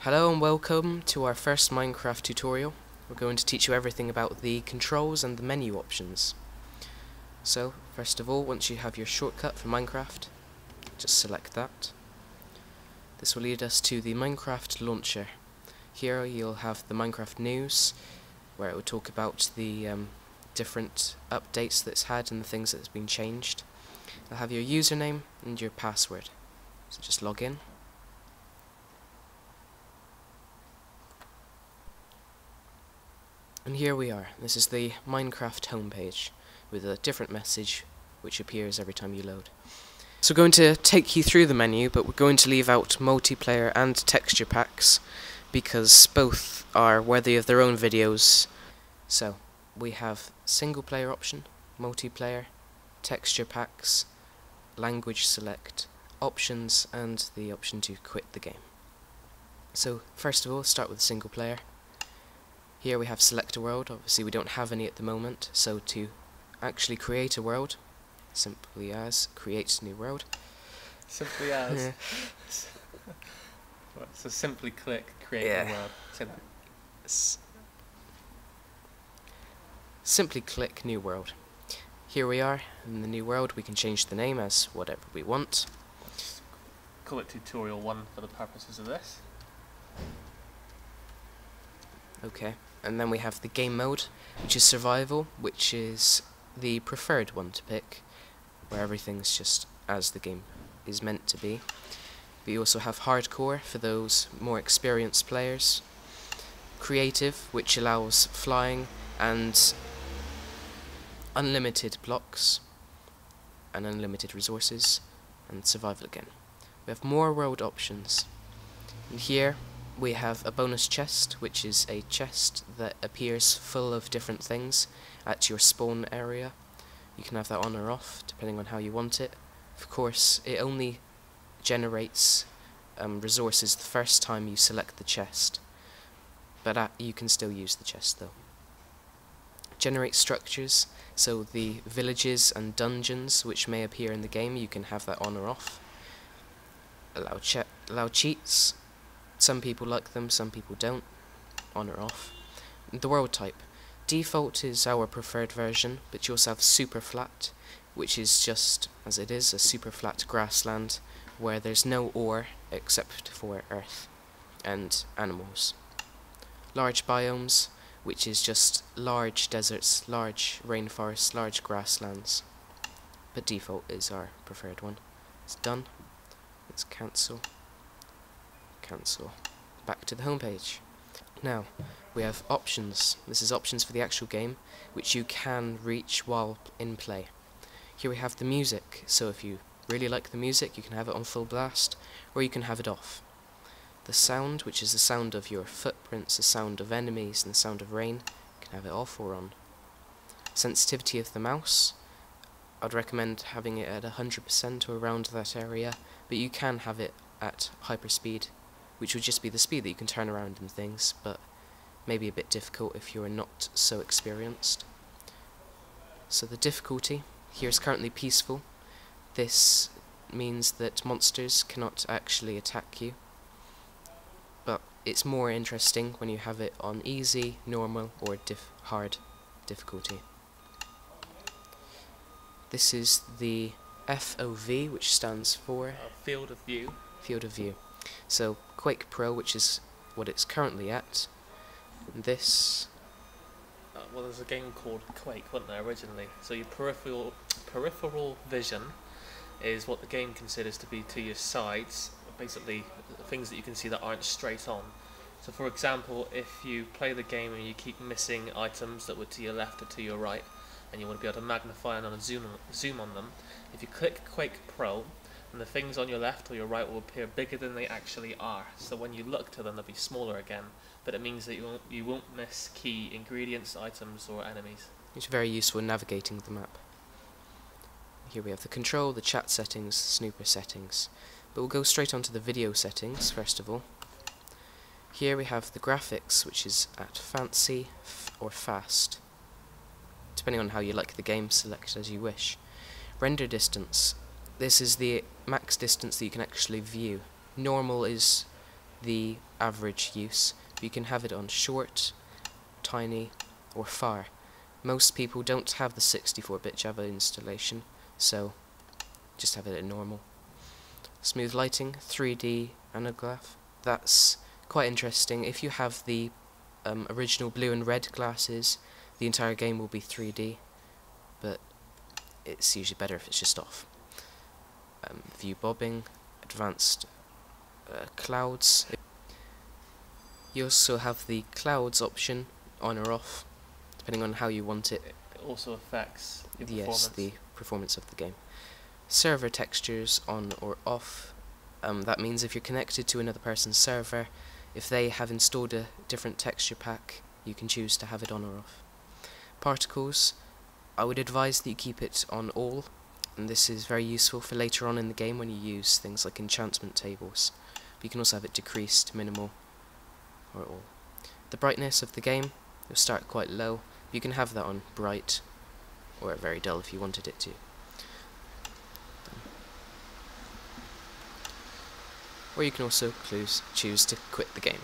Hello and welcome to our first Minecraft tutorial. We're going to teach you everything about the controls and the menu options. So, first of all, once you have your shortcut for Minecraft, just select that. This will lead us to the Minecraft launcher. Here you'll have the Minecraft news, where it will talk about the different updates that it's had and the things that's been changed. You'll have your username and your password. So just log in. And here we are. This is the Minecraft homepage with a different message which appears every time you load. So we're going to take you through the menu, but we're going to leave out multiplayer and texture packs because both are worthy of their own videos. So we have single player option, multiplayer, texture packs, language select, options, and the option to quit the game. So first of all, start with single player. Here we have select a world. Obviously we don't have any at the moment, so to actually create a world, simply as create new world. Simply as. Yeah. Right, so simply click create new world. Say that. Simply click new world. Here we are in the new world. We can change the name as whatever we want. Let's call it tutorial 1 for the purposes of this. Okay, and then we have the game mode, which is survival, which is the preferred one to pick, where everything's just as the game is meant to be. We also have hardcore for those more experienced players, creative, which allows flying and unlimited blocks and unlimited resources, and survival again. We have more world options, and here we have a bonus chest, which is a chest that appears full of different things at your spawn area. You can have that on or off, depending on how you want it. Of course, it only generates resources the first time you select the chest, but you can still use the chest though. Generate structures, so the villages and dungeons which may appear in the game, you can have that on or off. Allow cheats. Some people like them, some people don't, on or off. The world type. Default is our preferred version, but you also have super flat, which is just, as it is, a super flat grassland where there's no ore except for earth and animals. Large biomes, which is just large deserts, large rainforests, large grasslands. But default is our preferred one. It's done. Let's cancel. Cancel. Back to the home page. Now we have options. This is options for the actual game, which you can reach while in play. Here we have the music, so if you really like the music you can have it on full blast, or you can have it off. The sound, which is the sound of your footprints, the sound of enemies, and the sound of rain, you can have it off or on. Sensitivity of the mouse, I'd recommend having it at 100% or around that area, but you can have it at hyperspeed, which would just be the speed that you can turn around in things, but maybe a bit difficult if you're not so experienced. So the difficulty here is currently peaceful. This means that monsters cannot actually attack you, but it's more interesting when you have it on easy, normal, or hard difficulty. This is the FOV, which stands for Field of view. Field of view. So Quake Pro, which is what it's currently at. And this. Well, there's a game called Quake, wasn't there, originally? So your peripheral vision is what the game considers to be to your sides, basically things that you can see that aren't straight on. So for example, if you play the game and you keep missing items that were to your left or to your right, and you want to be able to magnify and zoom on them, if you click Quake Pro, and the things on your left or your right will appear bigger than they actually are. So when you look to them, they'll be smaller again, but it means that you won't miss key ingredients, items, or enemies. It's very useful in navigating the map. Here we have the control, the chat settings, snooper settings. But we'll go straight onto the video settings first of all. Here we have the graphics, which is at fancy or fast. Depending on how you like the game, select as you wish. Render distance. This is the max distance that you can actually view. Normal is the average use. You can have it on short, tiny, or far. Most people don't have the 64-bit Java installation, so just have it at normal. Smooth lighting, 3D anaglyph. That's quite interesting. If you have the original blue and red glasses, the entire game will be 3D, but it's usually better if it's just off. View bobbing, advanced clouds. You also have the clouds option on or off, depending on how you want it. It also affects your Yes, performance. the performance of the game. Server textures on or off. That means if you're connected to another person's server, if they have installed a different texture pack, you can choose to have it on or off. Particles, I would advise that you keep it on all, and this is very useful for later on in the game when you use things like enchantment tables. But you can also have it decreased, minimal, or all. The brightness of the game will start quite low. You can have that on bright or very dull if you wanted it to. Or you can also choose to quit the game.